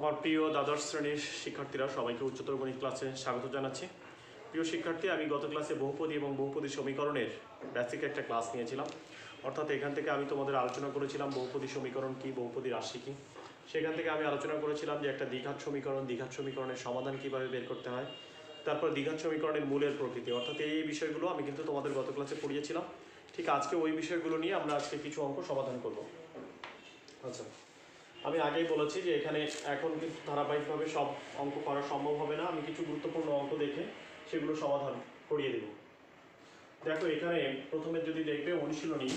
আমার প্রিয় দ্বাদশ শ্রেণীর শিক্ষার্থীরা সবাইকে উচ্চতর গণিত ক্লাসে স্বাগত জানাচ্ছি। প্রিয় শিক্ষার্থী, আমি গত ক্লাসে বহুপদী এবং বহুপদী সমীকরণের বেসিক একটা ক্লাস নিয়েছিলাম। অর্থাৎ এখান থেকে আমি তোমাদের আলোচনা করেছিলাম বহুপদী সমীকরণ কী, বহুপদী রাশি কী। সেখান থেকে আমি আলোচনা করেছিলাম যে একটা দ্বিঘাত সমীকরণের সমাধান কীভাবে বের করতে হয়, তারপর দ্বিঘাত সমীকরণের মূলের প্রকৃতি, অর্থাৎ এই বিষয়গুলো আমি কিন্তু তোমাদের গত ক্লাসে পড়িয়েছিলাম। ঠিক আজকে ওই বিষয়গুলো নিয়ে আমরা আজকে কিছু অঙ্ক সমাধান করব। আচ্ছা, আমি আগেই বলেছি যে এখানে এখন কিন্তু ধারাবাহিকভাবে সব অঙ্ক করা সম্ভব হবে না। আমি কিছু গুরুত্বপূর্ণ অঙ্ক দেখে সেগুলো সমাধান করিয়ে দেব। দেখো, এখানে প্রথমে যদি দেখবে অনুশীলনী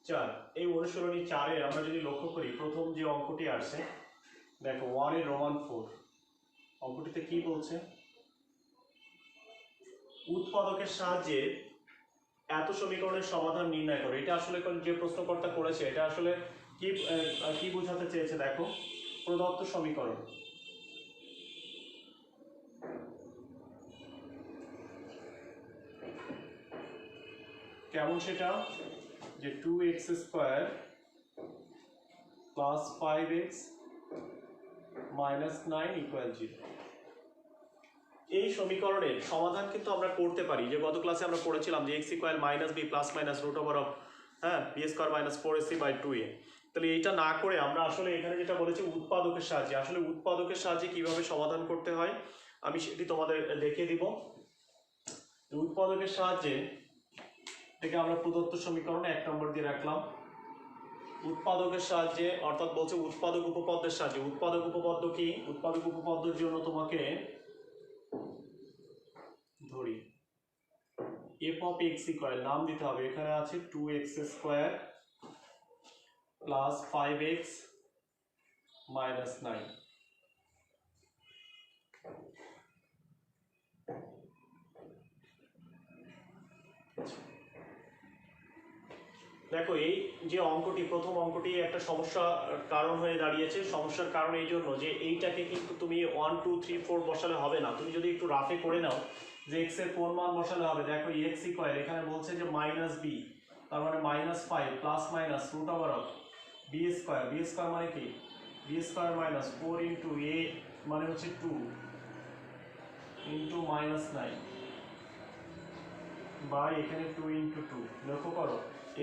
4, এই অনুশীলনী 4-এর আমরা যদি লক্ষ্য করি, প্রথম যে অঙ্কটি আসছে, দেখো 1 এর রোমান 4। অঙ্কটিতে কি বলছে? উৎপাদকের সাহায্যে এত সমীকরণের সমাধান নির্ণয় করে। এটা আসলে যে প্রশ্নকর্তা করেছে এটা আসলে কি বোঝাতে চেয়েছে? দেখো, প্রদত্ত সমীকরণ, কেমন সেটা? যে 2x² + 5x - 9 = 0। এই সমীকরণের সমাধান কিন্তু আমরা করতে পারি, যে গত ক্লাসে আমরা পড়েছিলাম যে x = -b ± b² - 4ac/2a। তাহলে এইটা না করে আমরা আসলে এখানে যেটা বলেছি উৎপাদকের সাহায্যে, আসলে উৎপাদকের সাহায্যে কিভাবে সমাধান করতে হয় আমি সেটি তোমাদের দেখিয়ে দিব। উৎপাদকের সাহায্যে থেকে আমরা প্রদত্ত সমীকরণে 1 নম্বর দিয়ে রাখলাম। উৎপাদকের সাহায্যে, অর্থাৎ বলছে উৎপাদক উপপাদ্যের সাহায্যে। উৎপাদক উপপাদ্য কি? উৎপাদক উপপাদ্যের জন্য তোমাকে ধরি f(x) নাম দিতে হবে। এখানে আছে 2x² + 5x - 9। দেখো, এই যে অঙ্কটি, প্রথম অঙ্কটি একটা সমস্যার কারণ হয়ে দাঁড়িয়েছে। সমস্যার কারণ এই জন্য যে এইটাকে কিন্তু তুমি 1 2 3 4 বসালে হবে না। তুমি যদি একটু রাফে করে নাও যে x এর কোন মান বসালে হবে, দেখো x = এখানে বলছে যে -b, তার মানে -5 ± b²। মানে কি? b² - 4 * a মানে হচ্ছে 2 * -9 বা এখানে 2 * 2। লক্ষ্য করো,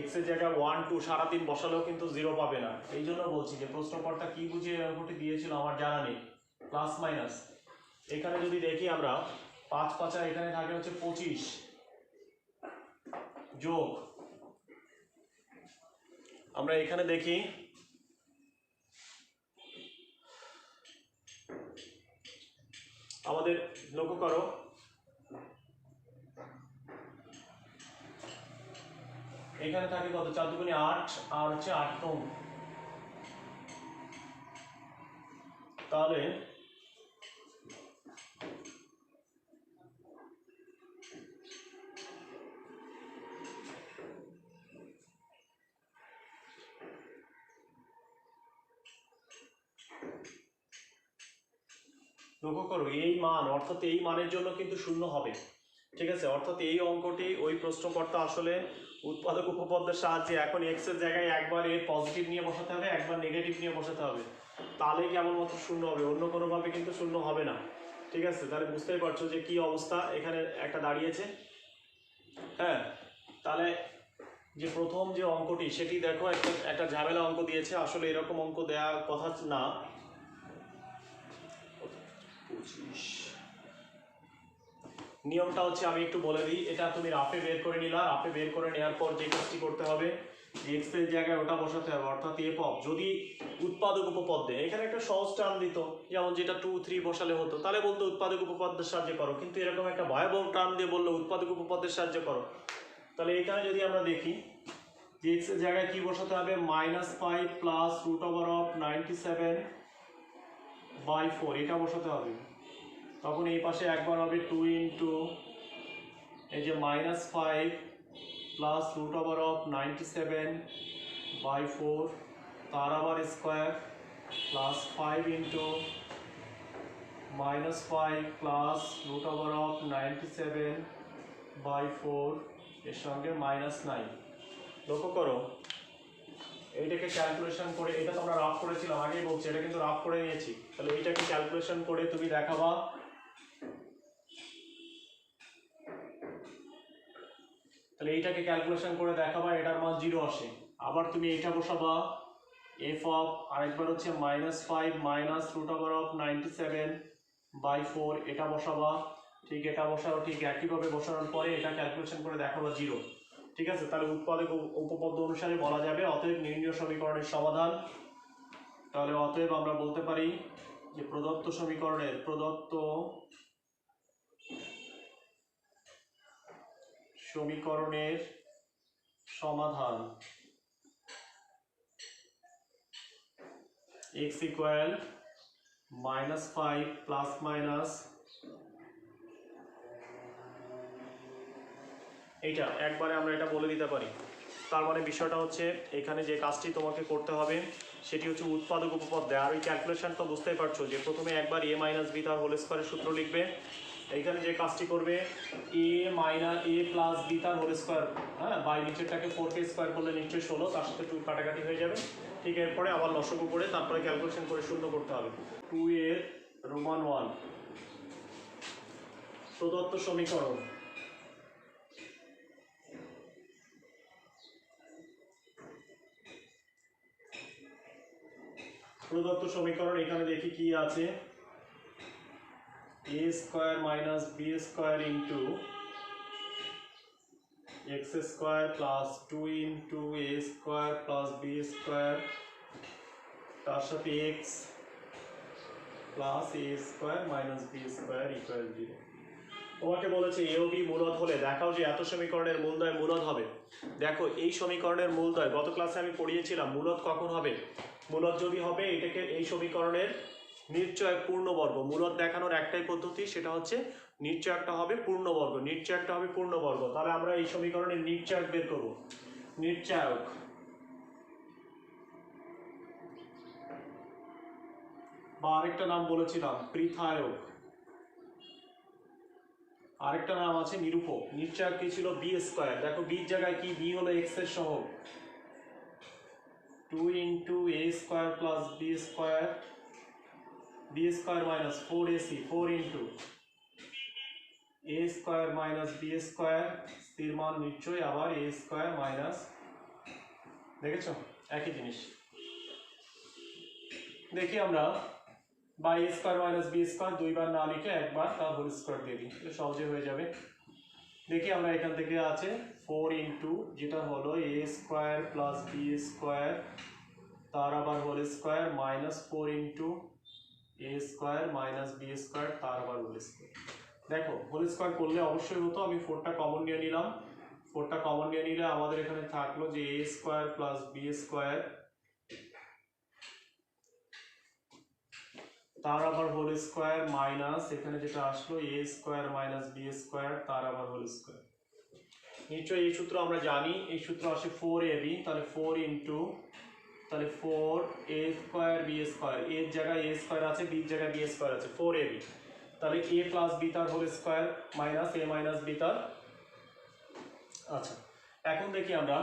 x এর জায়গায় 1 2 সারাদিন বসালেও কিন্তু 0 পাবে না। এই জন্য বলছি যে প্রশ্নকর্তা কি বুঝিয়ে অঙ্কটি দিয়েছিল আমার জানা নেই। প্লাস মাইনাস, এখানে যদি দেখি আমরা 5 5 এখানে থাকে হচ্ছে 25, যোগ আমরা এখানে দেখি আমাদের, লক্ষ্য করো এখানে থাকে কত? 4 2 8 আর হচ্ছে 8 9। তাহলে লক্ষ্য করো এই মান, অর্থাৎ এই মানের জন্য কিন্তু 0 হবে। ঠিক আছে, অর্থাৎ এই অঙ্কটি ওই প্রশ্নকর্তা আসলে উৎপাদক উপপাদ্যের সাহায্যে এখন x এর জায়গায় একবার এর পজিটিভ নিয়ে বসাতে হবে, একবার নেগেটিভ নিয়ে বসাতে হবে, তাহলেই কেবলমাত্র 0 হবে, অন্য কোনোভাবে কিন্তু 0 হবে না। ঠিক আছে, তাহলে বুঝতেই পারছো যে কি অবস্থা এখানে একটা দাঁড়িয়েছে। হ্যাঁ, তাহলে যে প্রথম যে অঙ্কটি সেটি দেখো একটা ঝামেলা অঙ্ক দিয়েছে। আসলে এরকম অঙ্ক দেওয়ার কথা না। 25 নিয়মটা হচ্ছে, আমি একটু বলে দিই। এটা তুমি রাফে বের করে নিলা। রাফে বের করে নেওয়ার পর যে কাজটি করতে হবে, x এর জায়গায় ওটা বসাতে হবে, অর্থাৎ f যদি উৎপাদক উপপাদ্যে এখানে একটা সহজ টার্ম দিত, যেমন যেটা 2 3 বসালে হতো, তাহলে বলতো উৎপাদক উপপাদ্যের সাহায্যে করো। কিন্তু এরকম একটা ভয়াবহ টার্ম দিয়ে বললো উৎপাদক উপপাদ্যের সাহায্যে করো, তাহলে এখানে যদি আমরা দেখি যে x এর জায়গায় কি বসাতে হবে, -5 + √97/4 এটা বসাতে হবে। তখন এই পাশে একবার হবে 2 এই যে -5 + √97/4 তার আবার স্কোয়ার + 5 * -5 প্লাস √97/4 এর সঙ্গে -9। লক্ষ্য করো এইটাকে ক্যালকুলেশন করে, এটা তো আমরা রাফ করেছিলাম আগেই বলছি, এটা কিন্তু রাফ করে নিয়েছি। তাহলে এইটাকে ক্যালকুলেশন করে তুমি দেখাবা, তাহলে এইটাকে ক্যালকুলেশন করে দেখাবা এটার মান 0 আসে। আবার তুমি এইটা বসাবা f অফ, আরেকবার হচ্ছে -5 মাইনাস √97/4 এটা বসাবা, ঠিক এটা বসাও, ঠিক একইভাবে বসানোর পরে এটা ক্যালকুলেশন করে দেখাবা 0। ঠিক আছে, তাহলে উৎপাদক উপপাদ্য অনুসারে বলা যাবে অতএব নির্ণীয় সমীকরণের সমাধান। তাহলে অতএব আমরা বলতে পারি যে প্রদত্ত সমীকরণের সমাধান x ইকুয়াল -5 প্লাস মাইনাস এইটা একবারে আমরা এটা বলে দিতে পারি। তার মানে বিষয়টা হচ্ছে এখানে যে কাজটি তোমাকে করতে হবে সেটি হচ্ছে উৎপাদক উপপাদ্য। আর ওই ক্যালকুলেশন তো বুঝতেই পারছো যে প্রথমে একবার a মাইনাস বি তার হোল স্কোয়ারের সূত্র লিখবে। এইখানে যে কাজটি করবে a প্লাস বি তার হোল স্কোয়ার, হ্যাঁ, বাই নিচেরটাকে 4k স্কোয়ার করলে নিশ্চয়ই 16, তার সাথে 2 কাটাকাটি হয়ে যাবে। ঠিক, এরপরে আবার লসাগু করে তারপরে ক্যালকুলেশন করে শূন্য করতে হবে। 2 এর রোমান 1 প্রদত্ত সমীকরণ এখানে দেখি কি আছে, a square minus B square into x square plus 2 into a square plus B square, তার সাথে x plus a square minus B square equal 0। তোমাকে বলেছে a ও b মূলদ হলে দেখাও যে এত সমীকরণের মূলদ্বয় মূলদ হবে। দেখো এই সমীকরণের মূলদ্বয় গত ক্লাসে আমি পড়িয়েছিলাম মূলদ কখন হবে। মূলদ যদি হবে এটাকে এই সমীকরণের নিশ্চয়ক পূর্ণবর্গ। মূলদ দেখানোর একটাই পদ্ধতি, সেটা হচ্ছে নিশ্চয়কটা হবে পূর্ণবর্গ। তাহলে আমরা এই সমীকরণের নিশ্চয়ক বের করব। নিশ্চয়ক বা আরেকটা নাম বলেছিলাম পৃথায়ক, আরেকটা নাম আছে নিরূপক। নিশ্চয়ক কি ছিল? B square. দেখো বির জায়গায় কি, বি হলো এক্স এর সহগ, 2 into a square plus B square minus 4ac, 4 into a square minus B square, স্থির মান নিশ্চয়, আবার এ স্কয়ার মাইনাস, দেখেছো একই জিনিস। দেখি আমরা by A square minus B square দুইবার না লিখে একবার তার হোল স্কয়ার দিয়ে দিই, সহজে হয়ে যাবে। দেখি আমরা এখান থেকে আছে 4 ইন্টু যেটা হলো এ স্কয়ার প্লাস বি স্কয়ার তার আবার whole square minus 4 into a square minus B square তার আবার হোল স্কয়ার। দেখো হোল স্কয়ার করলে অবশ্যই হতো, আমি 4টা কমন নিয়ে নিলাম। 4টা কমন নিয়ে নিলে আমাদের এখানে থাকলো যে এ স্কয়ার প্লাস বি স্কয়ার তার আবার হোল স্কয়ার মাইনাস এখানে যেটা আসলো এ স্কয়ার মাইনাস বি স্কয়ার তার আবার হোল স্কয়ার। নিশ্চয়ই এই সূত্র আমরা জানি, এই সূত্র আসে 4ab, তাহলে 4 ইন্টু, তাহলে 4a স্কয়ার বি স্কয়ার, এর জায়গায় a স্কয়ার আছে, বির জায়গায় b স্কয়ার আছে, 4ab, তাহলে a প্লাস বি তার whole square minus a minus B তার। আচ্ছা এখন দেখি আমরা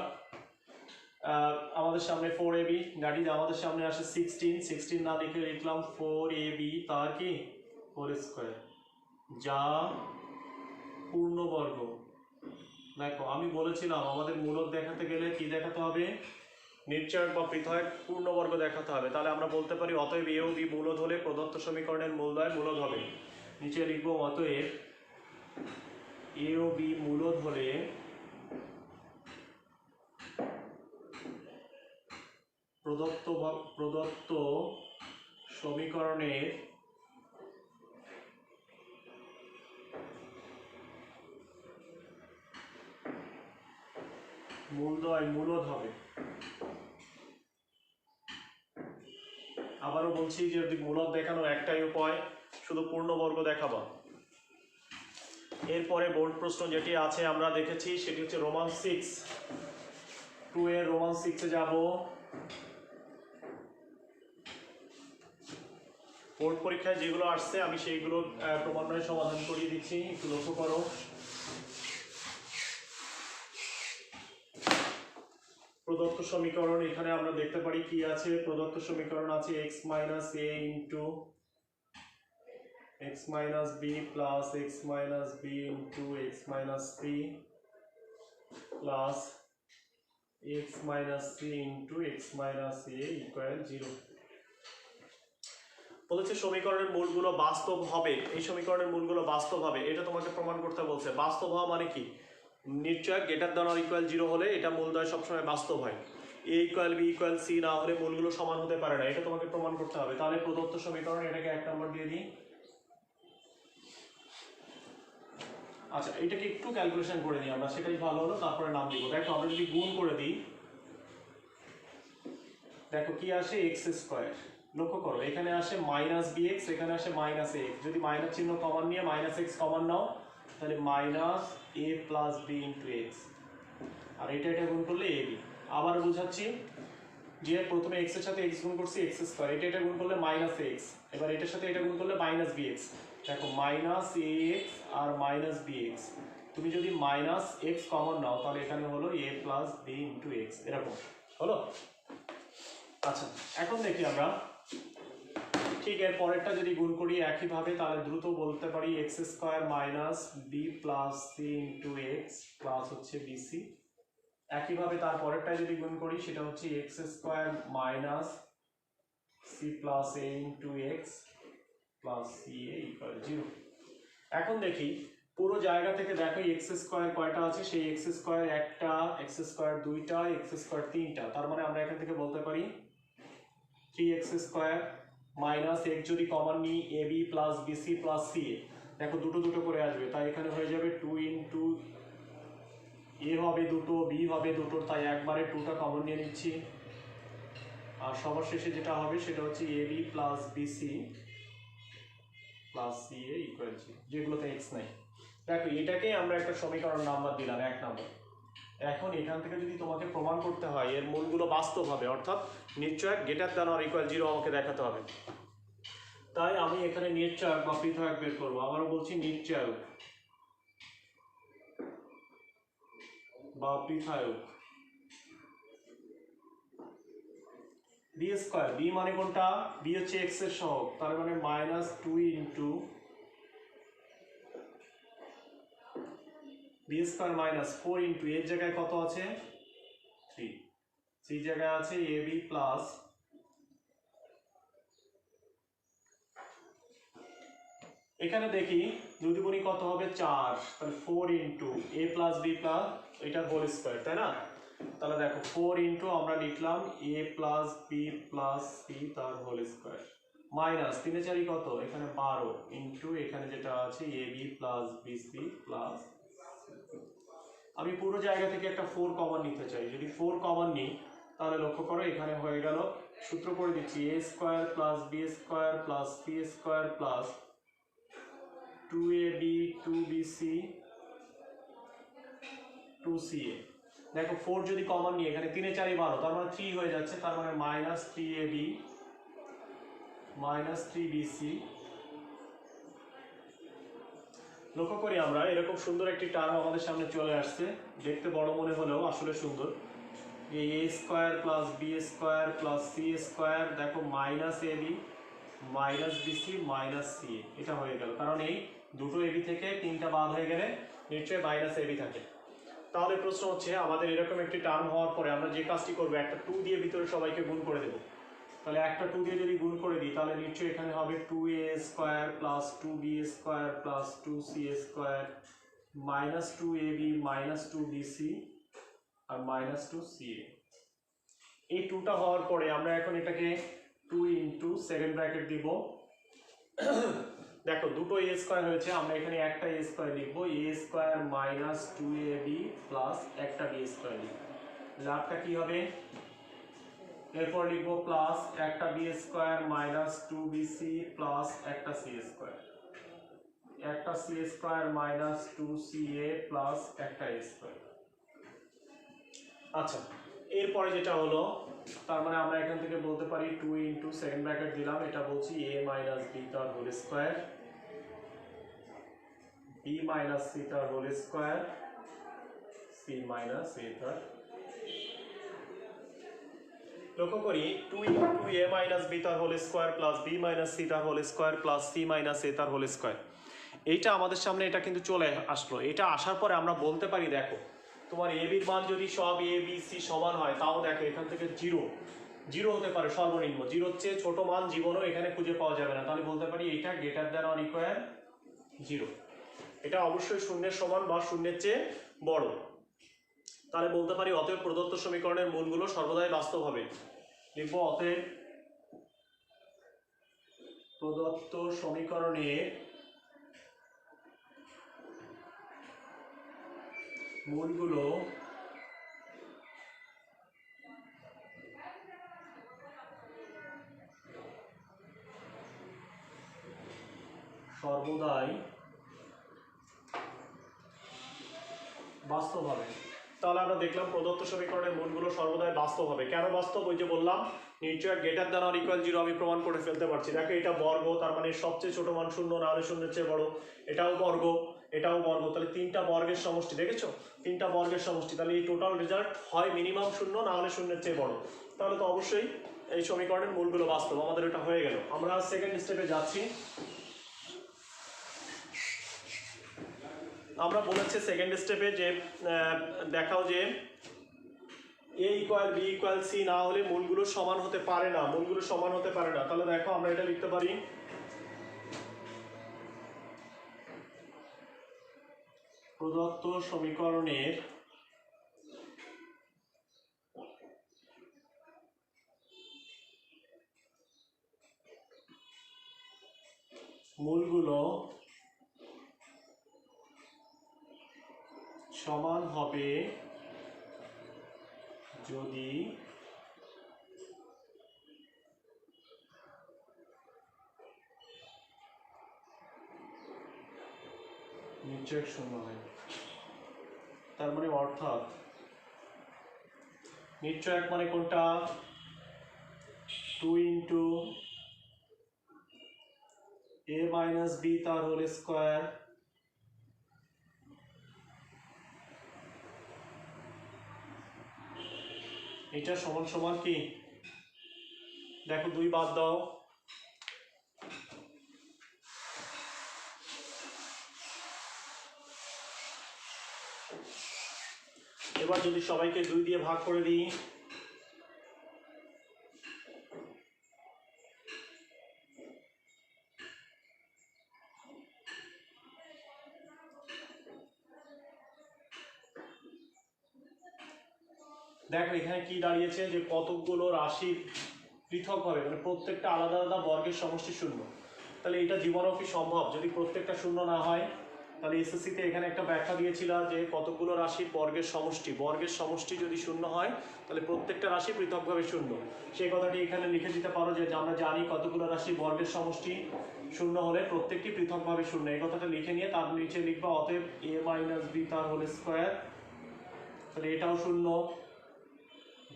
আমাদের সামনে 4ab, দ্যাট ইজ আমাদের সামনে আসে 16 না লিখে লিখলাম 4ab তার কি হোল স্কয়ার, যা পূর্ণবর্গ। দেখো আমি বলেছিলাম আমাদের মূলদ দেখাতে গেলে কি দেখাতে হবে, নিশ্চয়ক বা পৃথক পূর্ণবর্গ দেখাতে হবে। তাহলে আমরা বলতে পারি অতএব এ ও বি মূলদ হলে প্রদত্ত সমীকরণের মূলদ্বয় মূলদ হবে। নিচে লিখবো অতএব এ ও বি মূলদ হলে প্রদত্ত সমীকরণের মূলদ্বয় মূলদ হবে। আবারও বলছি যে যদি মূলদ দেখানোর একটাই উপায়, শুধু পূর্ণবর্গ দেখাবা। এরপরে বোর্ড প্রশ্ন যেটি আছে আমরা দেখেছি সেটি হচ্ছে রোমান 6, 2 এর রোমান 6 এ যাব। বোর্ড পরীক্ষায় যেগুলো আসছে আমি সেইগুলো ক্রমান্বয়ে সমাধান করিয়ে দিচ্ছি, একটু লক্ষ্য করো। প্রদত্ত সমীকরণ এখানে আমরা দেখতে পারি কি আছে। প্রদত্ত সমীকরণ আছে x minus a into x minus b plus x minus b into x minus c plus x minus c into x minus a equal 0। বলেছে সমীকরণের মূলগুলো বাস্তব হবে, এই সমীকরণের মূলগুলো বাস্তব হবে, এটা তোমাকে প্রমাণ করতে বলছে। বাস্তব হওয়া মানে কি? নিশ্চয় গ্রেটার দ্যান অর ইকুয়াল 0 হলে এটা মূলদ্বয় সবসময় বাস্তব হয়। a equal b equal c না হলে মূলগুলো সমান হতে পারে না, এটা তোমাকে প্রমাণ করতে হবে। তাহলে প্রদত্ত সমীকরণ এটাকে 1 নম্বর দিয়ে দিই। আচ্ছা, এটাকে একটু ক্যালকুলেশন করে নিই আমরা, সেটাই ভালো হলো, তারপরে নাম দিব। দেখো আমরা যদি গুণ করে দিই, দেখো কি আসে, এক্স স্কোয়ার। লক্ষ্য করো এখানে আসে মাইনাস বিএক্স, এখানে আসে মাইনাস এক্স। যদি মাইনাস চিহ্ন কমন নিয়ে মাইনাস এক্স কমন নাও, তাহলে মাইনাস এ প্লাস বি ইন্টু এক্স, আর এটা গুণ করলে এ বি। আবার বুঝাচ্ছি যে প্রথমে এক্স এর সাথে এক্স গুণ করছি, এক্স স্কোয়ার, এটা গুণ করলে মাইনাস এক্স, এবার এটার সাথে এটা গুণ করলে মাইনাস বিএক্স। দেখো মাইনাস এ এক্স আর মাইনাস বি এক্স, তুমি যদি মাইনাস এক্স কমন নাও তাহলে এখানে হলো এ প্লাস বি ইন্টু এক্স, এরকম হলো। আচ্ছা, এখন দেখি আমরা ঠিক এর পরেরটা যদি গুণ করি একইভাবে, তাহলে দ্রুত বলতে পারি x square minus b plus c into x plus হচ্ছে বিসি। একইভাবে তার পরেরটা যদি গুণ করি সেটা হচ্ছে x square minus c plus a into x plus c a equal 0। এখন দেখি পুরো জায়গা থেকে দেখো এক্স স্কোয়ার কয়টা আছে, সেই এক্স স্কোয়ার একটা, এক্স স্কোয়ার দুইটা, এক্স স্কোয়ার তিনটা। তার মানে আমরা এখান থেকে বলতে পারি 3x স্কোয়ার মাইনাস এক্স যদি কমন নিই a b plus bc plus c a, দেখো দুটো দুটো করে আসবে, তাই এখানে হয়ে যাবে 2 ইন্টু এ হবে দুটো, বি হবে দুটো, তাই একবারে 2টা কমন নিয়ে নিচ্ছি। আর সবার শেষে যেটা হবে সেটা হচ্ছে a b plus bc plus c a equal 0, যেগুলোতে এক্স নাই। দেখো এটাকে আমরা একটা সমীকরণ নাম্বার দিলাম 1 নম্বর। এখন এখান থেকে যদি তোমাকে প্রমাণ করতে হয় এর মূলগুলো বাস্তব হবে, অর্থাৎ নিশ্চয় গ্রেটার দ্যান অর ইকুয়াল 0 আমাকে দেখাতে হবে। তাই আমি এখানে নিশ্চয়ক বা পৃথক বের করবো। আবারও বলছি নিশ্চয়ক বা পৃথক। বি স্কোয়ার, বি মানে কোনটা? বি হচ্ছে এক্স এর সহগ, তার মানে minus 2 into B square minus 4 into এর জায়গায় কত আছে 3, সি জায়গায় আছে এ বি প্লাস, এখানে দেখি যদি গুণি কত হবে 4, তাহলে 4 ইন্টু এ প্লাস বি প্লাস এটার হোল স্কোয়ার, তাই না? তাহলে দেখো 4 ইন্টু আমরা লিখলাম এ প্লাস বি প্লাস সি তার হোল স্কোয়ার মাইনাস 3 এ 4 কত, এখানে 12 ইন্টু এখানে যেটা আছে এ বি প্লাস বিসি প্লাস। আমি পুরো জায়গা থেকে একটা 4 কমন নিতে চাই, যদি 4 কমন নিই তাহলে লক্ষ্য করো এখানে হয়ে গেল, সূত্র করে দিচ্ছি a square plus b square plus c square plus 2ab 2bc 2ca। দেখো 4 যদি কমন নিয়ে এখানে 3 এ 4 12, তার মানে 3 হয়ে যাচ্ছে, তার মানে মাইনাস 3ab মাইনাস 3bc। লক্ষ্য করি আমরা এরকম সুন্দর একটি টার্ম আমাদের সামনে চলে আসছে, দেখতে বড় মনে হলেও আসলে সুন্দর। এই a square plus b square plus c square, দেখো minus ab minus bc minus c, এটা হয়ে গেল, কারণ এই দুটো এবি থেকে 3টা বাদ হয়ে গেলে নিশ্চয়ই মাইনাস এবি থাকে। তাহলে প্রশ্ন হচ্ছে আমাদের এরকম একটি টার্ম হওয়ার পরে আমরা যে কাজটি করবো, একটা 2 দিয়ে ভিতরে সবাইকে গুণ করে দেবো। তাহলে একটা 2 দিয়ে যদি গুণ করে দিই তাহলে নিশ্চয়ই এখানে হবে 2a square plus 2b square plus 2c square minus 2ab minus 2bc আর মাইনাস 2ca। এই 2টা হওয়ার পরে আমরা এখন এটাকে 2 ইন্টু সেকেন্ড ব্র্যাকেট দিব। দেখো দুটো এ স্কোয়ার হয়েছে, আমরা এখানে একটা এ স্কোয়ার লিখবো, A square minus 2ab plus একটা বি স্কোয়ার লিখবো। লাভটা কি হবে, এরপর লিখবো প্লাস একটা B square minus 2bc plus একটা সি স্কোয়ার, একটা C square minus 2ca plus একটা এ স্কোয়ার। আচ্ছা, এরপরে যেটা হলো, তার মানে আমরা এখান থেকে বলতে পারি 2 ইন্টু সেকেন্ড ব্র্যাকেট দিলাম, এটা বলছি a মাইনাস বি তার whole square, b minus c তার whole square, c minus a তার। লক্ষ্য করি 2 ইন্টু a মাইনাস বি তার whole square plus b minus c তার whole square plus c minus a তার হোল স্কোয়ার, এইটা আমাদের সামনে এটা কিন্তু চলে আসলো। এটা আসার পরে আমরা বলতে পারি দেখো তোমার এ বির মান যদি সব এ বি সি সমান হয়, তাও দেখো এখান থেকে জিরো হতে পারে সর্বনিম্ন, জিরোর চেয়ে ছোট মান জীবনও এখানে খুঁজে পাওয়া যাবে না। তাহলে বলতে পারি এটা গ্রেটার দ্যান অর ইকুয়াল 0, এটা অবশ্যই শূন্যের সমান বা শূন্যের চেয়ে বড়। তাহলে বলতে পারি অতএব প্রদত্ত সমীকরণের মূলগুলো সর্বদাই বাস্তব হবে। লিখব অতএব প্রদত্ত সমীকরণের মূলগুলো সর্বদাই বাস্তব হবে। তাহলে আমরা দেখলাম প্রদত্ত সমীকরণের মূলগুলো সর্বদাই বাস্তব হবে। কেন বাস্তব? ওই যে বললাম নিশ্চয় গ্রেটার দ্যান অর ইকুয়াল 0 আমি প্রমাণ করে ফেলতে পারছি। দেখো এটা বর্গ, তার মানে সবচেয়ে ছোট মান 0, না হলে 0-এর চেয়ে বড়। এটাও বর্গ, এটাও বর্গ, তাহলে তিনটা বর্গের সমষ্টি, দেখেছো তিনটা বর্গের সমষ্টি, তাহলে এই টোটাল রেজাল্ট হয় মিনিমাম 0, না হলে 0-এর চেয়ে বড়। তাহলে তো অবশ্যই এই সমীকরণের মূলগুলো বাস্তব। আমাদের এটা হয়ে গেল। আমরা সেকেন্ড স্টেপে যাচ্ছি। আমরা বলেছি সেকেন্ড স্টেপে যে দেখাও যে a equal B equal C না হলে মূলগুলো সমান হতে পারে না, মূলগুলো সমান হতে পারে না। তাহলে দেখো আমরা এটা লিখতে পারি প্রদত্ত সমীকরণের মূলগুলো সমান হবে যদি নিশ্চয়ক শূন্য হয়। তার মানে অর্থাৎ নিশ্চয়ক মানে কোনটা? 2 ইন্টু a মাইনাস বি তার হোল স্কোয়ার এটা সমান সমান কি? দেখো 2 বাদ দাও, এবার যদি সবাইকে 2 দিয়ে ভাগ করে দিই, দেখো এখানে কি দাঁড়িয়েছে যে কতগুলো রাশি পৃথকভাবে, মানে প্রত্যেকটা আলাদা আলাদা বর্গের সমষ্টি 0। তাহলে এটা জীবনেও কি সম্ভব? যদি প্রত্যেকটা 0 না হয়, তাহলে এসএসসিতে এখানে একটা ব্যাখ্যা দিয়েছিল যে কতগুলো রাশির বর্গের সমষ্টি যদি 0 হয় তাহলে প্রত্যেকটা রাশি পৃথকভাবে 0। সেই কথাটি এখানে লিখে দিতে পারো যে আমরা জানি কতগুলো রাশির বর্গের সমষ্টি 0 হলে প্রত্যেকটি পৃথকভাবে 0। এই কথাটা লিখে নিয়ে তার নিচে লিখবা অতএব a মাইনাস বি তার হোল স্কোয়ার, তাহলে এটাও 0,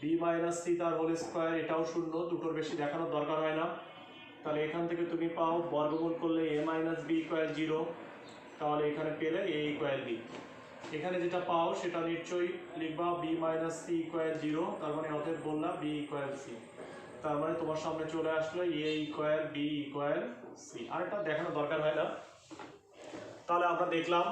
বি মাইনাস সি তার হোল স্কোয়ার এটাও 0, দুটোর বেশি দেখানোর দরকার হয় না। তাহলে এখান থেকে তুমি পাও বর্গমূল করলে a মাইনাস বি ইকুয়াল 0, তাহলে এখানে পেলে a ইকুয়াল বি। এখানে যেটা পাও সেটা নিশ্চয়ই লিখবা b মাইনাস সি ইকুয়াল 0, তার মানে অতএব বললাম b ইকুয়াল সি। তার মানে তোমার সামনে চলে আসলো a equal B equal c. আর এটা দেখানোর দরকার হয় না। তাহলে আমরা দেখলাম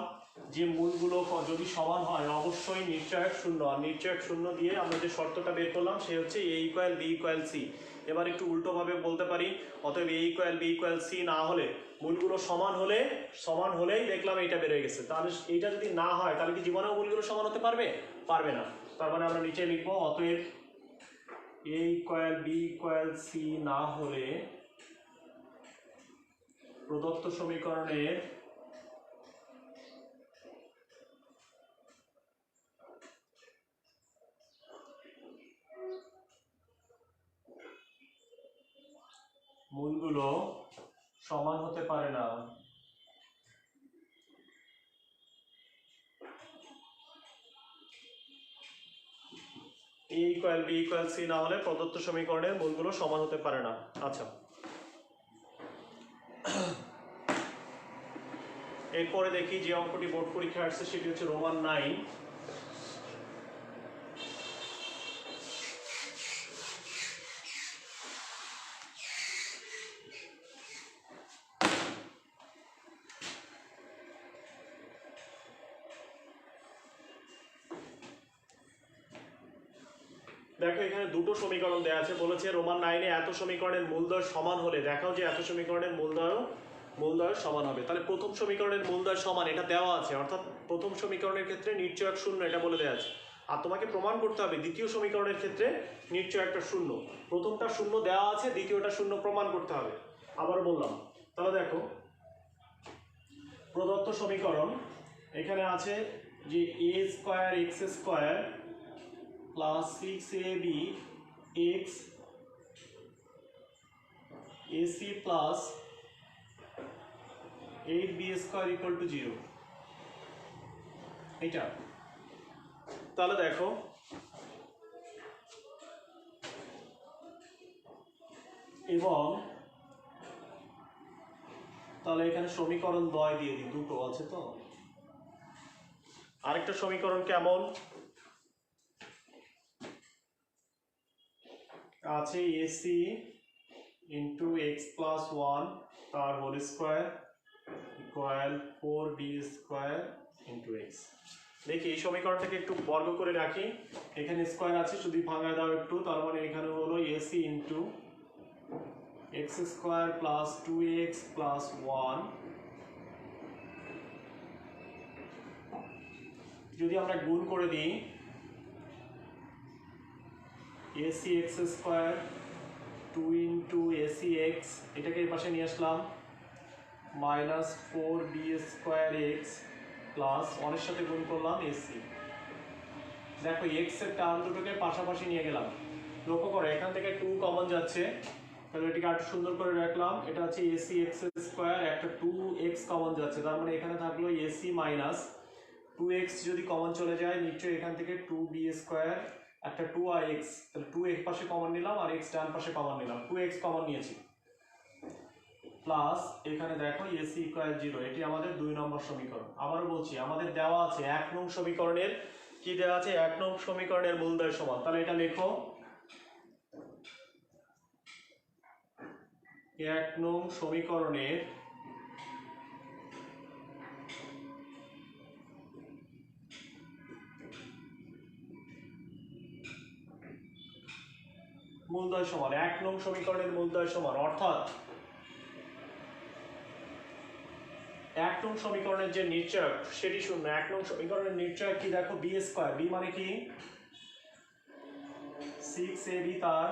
যে মূলগুলো যদি সমান হয় অবশ্যই নিশ্চয়ক 0, আর নিশ্চয়ক 0 দিয়ে আমরা যে শর্তটা বের করলাম সে হচ্ছে a equal B equal C. এবার একটু উল্টোভাবে বলতে পারি অতএব a equal B equal C না হলে, মূলগুলো সমান হলেই দেখলাম এইটা বের হয়ে গেছে। তাহলে এইটা যদি না হয় তাহলে কি জীবনেও মূলগুলো সমান হতে পারবে? পারবে না। তার মানে আমরা নিচে লিখবো অতএব a equal B equal C না হলে প্রদত্ত সমীকরণের মূলগুলো সমান হতে পারে না। A equal B equal C না হলে প্রদত্ত সমীকরণের মূলগুলো সমান হতে পারে না। আচ্ছা, এরপরে দেখি যে অঙ্কটি বোর্ড পরীক্ষায় আসছে সেটি হচ্ছে রোমান 9। দেখো এখানে দুটো সমীকরণ দেওয়া আছে, বলেছে রোমান 9-এ এত সমীকরণের মূলদ্বয় সমান হলে দেখাও যে এত সমীকরণের মূলদ্বয় সমান হবে। তাহলে প্রথম সমীকরণের মূলদ্বয় সমান এটা দেওয়া আছে, অর্থাৎ প্রথম সমীকরণের ক্ষেত্রে নিশ্চয়ক শূন্য এটা বলে দেওয়া আছে। আর তোমাকে প্রমাণ করতে হবে দ্বিতীয় সমীকরণের ক্ষেত্রে নিশ্চয়কটা শূন্য। প্রথমটা শূন্য দেওয়া আছে, দ্বিতীয়টা শূন্য প্রমাণ করতে হবে। আবার বললাম, তাহলে দেখো প্রদত্ত সমীকরণ এখানে আছে যে a square x square plus 6ab x ac plus 8b square equal to 0। এটা তাহলে দেখো এবং তাহলে এখানে সমীকরণ দ্বয় দিয়ে দিই, দুটো আছে তো। আরেকটা সমীকরণ কেমন আছে, ac ইন্টু এক্স প্লাস 1 তার whole square equal 4b square into X. দেখি এই সমীকরণটাকে একটু বর্গ করে রাখি, এখানে স্কোয়ার আছে যদি ভাঙা দাও একটু, তার মানে এখানে হলো ac into x square plus 2x প্লাস 1। যদি আমরা গুণ করে দিই ac x square 2 into ac x, এটাকে এই পাশে নিয়ে আসলাম, minus 4b square x plus 1 এর সাথে গুণ করলাম ac। দেখো এক্স এর টার্ম দুটোকে পাশাপাশি নিয়ে গেলাম, লক্ষ্য করো এখান থেকে 2 কমন যাচ্ছে, তাহলে এটাকে আরো সুন্দর করে রাখলাম। এটা হচ্ছে ac এক্স স্কোয়ার, একটা 2x কমন যাচ্ছে, তার মানে এখানে থাকলো ac মাইনাস 2x যদি কমন চলে যায় নিশ্চয়ই এখান থেকে 2b স্কোয়ার, একটা 2x, তাহলে 2 এক পাশে কমন নিলাম আর x ডান পাশে কমন নিলাম, 2x কমন নিয়েছি, প্লাস এখানে দেখো ac ইকুয়াল 0। এটি আমাদের 2 নম্বর সমীকরণ। আবারও বলছি আমাদের দেওয়া আছে 1 নং সমীকরণের কি দেওয়া আছে, 1 নং সমীকরণের মূলদ্বয় সমান। তাহলে এটা লেখো 1 নং সমীকরণের মূলদ্বয় সমান, 1 নং সমীকরণের মূলদ্বয় সমান, অর্থাৎ 1 নং সমীকরণের যে নিশ্চয়ক সেটি শূন্য। 1 নং সমীকরণের নিশ্চয়ক কি দেখো b স্কয়ার, b মানে কি 6ab তার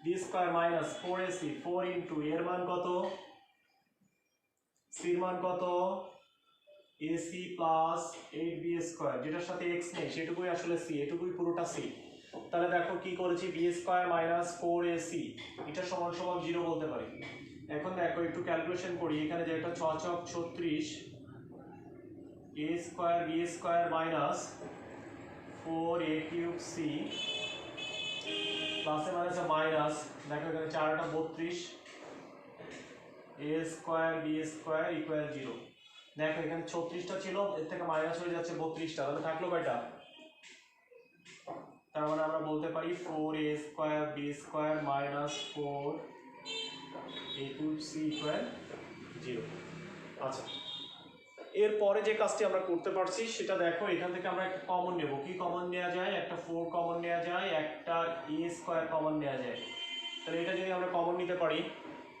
b square minus 4ac, 4 into এর মান কত, c এর মান কত ac প্লাস 8b স্কয়ার, যেটার সাথে x নেই সেটুকুই আসলে c, এটুকুই পুরোটা c। তাহলে দেখো কি করেছি, b স্কয়ার মাইনাস 4ac এটা সমান সমান 0 বলতে পারি। এখন দেখো একটু ক্যালকুলেশন করি, এখানে যে একটা 6 ছক 36 a square b square minus 4a cube c প্লাসে মাইনাসে মাইনাস, দেখো এখানে 4 32 a square b square equal 0। দেখো এখানে 36টা ছিল, এর থেকে মাইনাস হয়ে যাচ্ছে 32টা, তাহলে থাকলো কয়টা, তার মানে আমরা বলতে পারি 4a square b square minus 4a cube c equal 0। আচ্ছা, এরপরে যে কাজটি আমরা করতে পারছি সেটা দেখো, এখান থেকে আমরা একটা কমন নেব। কি কমন নেওয়া যায়, একটা 4 কমন নেওয়া যায়, একটা a স্কয়ার কমন নেওয়া যায়। তাহলে এটা যদি আমরা কমন নিতে পারি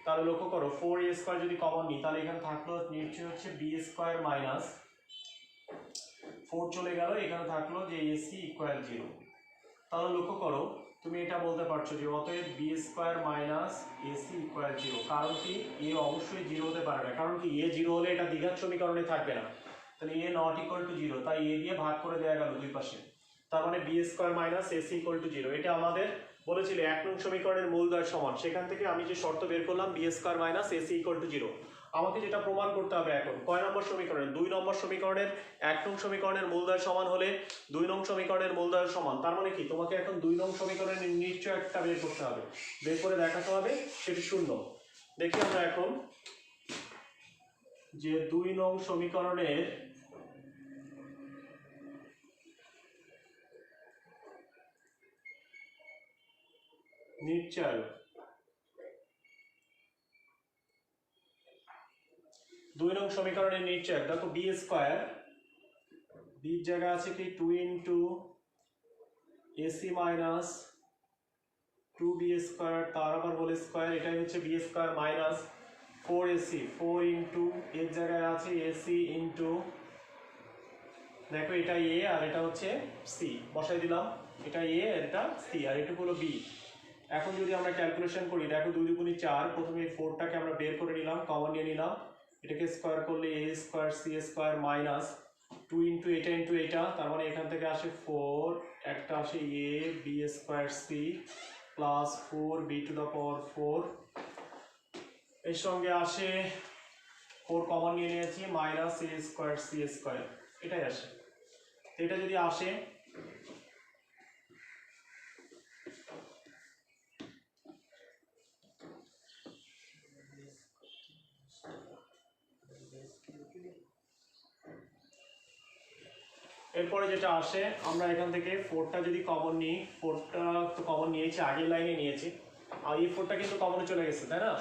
তাহলে লক্ষ্য করো 4a স্কয়ার যদি কমন নিই তাহলে এখানে থাকলো নিশ্চয় হচ্ছে b স্কয়ার মাইনাস 4 চলে গেল, এখানে থাকলো যে ac ইকুয়াল 0। তাহলে লক্ষ্য করো তুমি এটা বলতে পারছো যে অতএব b square minus ac equal 0। কারণ কি a অবশ্যই 0 হতে পারে না, কারণ কি a 0 হলে এটা দ্বিঘাত সমীকরণে থাকবে না, তাহলে a নট ইকুয়াল টু 0, তাই a দিয়ে ভাগ করে দেওয়া গেল দুই পাশে, তার মানে b square minus ac equal to 0। এটা আমাদের বলেছিল 1 নং সমীকরণের মূলদ্বয় সমান, সেখান থেকে আমি যে শর্ত বের করলাম b square minus ac equal to 0। আমাকে যেটা প্রমাণ করতে হবে এখন কয় নম্বর সমীকরণের 2 নম্বর সমীকরণের 1 নং সমীকরণের মূলদ্বয় সমান হলে 2 নং সমীকরণের মূলদ্বয় সমান, তার মানে কি তোমাকে এখন 2 নং সমীকরণের নিশ্চয় একটা বের করতে হবে, বের করে দেখাতে হবে সেটি শূন্য। দেখি আমরা এখন যে 2 নং সমীকরণের নিশ্চয় 2 নং সমীকরণের নিশ্চয় দেখো বি স্কয়ার, বি জায়গা আছে কি 2 into AC minus 2b square তার আবার হোল স্কয়ার, এটাই হচ্ছে B square minus 4ac 4 into এর জায়গায় আছে এসি ইনটু দেখো এটা এ আর এটা হচ্ছে সি, বসাই দিলাম, এটা এ আর এটা সি আর এটা হলো বি। এখন যদি আমরা ক্যালকুলেশন করি দেখো 2 দুগুণে 4, প্রথমে এই 4টাকে আমরা বের করে নিলাম, কমন নিয়ে নিলাম, এটাকে স্কয়ার করলে a square c square minus 2 into এটা, তার মানে এখান থেকে আসে 4, একটা আসে a b square c plus 4 b to the power 4, এর সঙ্গে আসে 4 কমন নিয়ে নিয়েছি minus a square c square, এটাই আসে। এটা যদি আসে এরপরে যেটা আসে আমরা এখান থেকে 4টা যদি কমন নিই, 4টা তো কমন নিয়েছি, আগের লাইনে নিয়েছি, আর এই 4টা কিন্তু কমনে চলে গেছে তাই না।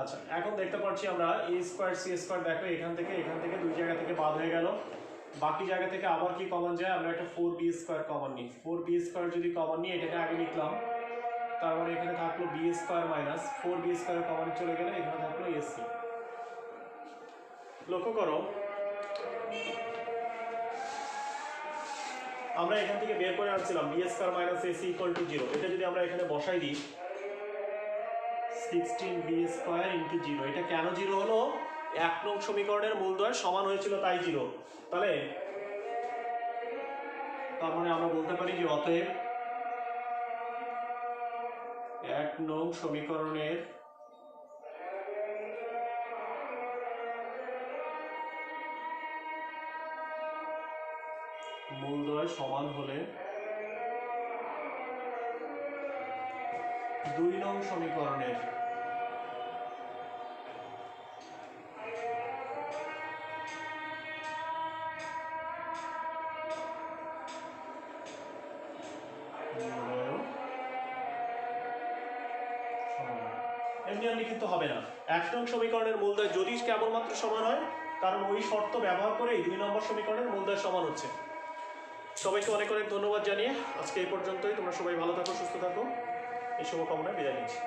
আচ্ছা এখন দেখতে পাচ্ছি আমরা এ স্কয়ার সি স্কয়ার দেখো এখান থেকে দুই জায়গা থেকে বাদ হয়ে গেল, বাকি জায়গা থেকে আবার কি কমন যায়, আমরা একটা 4b স্কয়ার কমন নিই, 4b স্কয়ার যদি কমন নিই এটাকে আগে লিখলাম, তারপরে এখানে থাকলো b square minus 4b square কমনে চলে গেলে এখানে থাকলো এসি। লক্ষ্য করো আমরা এখান থেকে বের করে আনছিলাম B square minus AC equal to 0, এটা যদি আমরা এখানে বসাই দিই 16b স্কয়ার ইনটু 0, এটা কেন 0 হলো, 1 নং সমীকরণের মূলদ্বয় সমান হয়েছিল তাই 0, তাহলে তার মানে আমরা বলতে পারি যে অতএব 1 নং সমীকরণের মূলদ্বয় সমান হলে 2 নং সমীকরণের এমনি কিন্তু হবে না, 1 নং সমীকরণের মূলদ্বয় যদি কেবলমাত্র সমান হয়, কারণ ওই শর্ত ব্যবহার করেই 2 নম্বর সমীকরণের মূলদ্বয় সমান হচ্ছে। সবাইকে অনেক অনেক ধন্যবাদ জানিয়ে আজকে এই পর্যন্তই, তোমরা সবাই ভালো থাকো সুস্থ থাকো এই শুভকামনায় বিদায় নিচ্ছি।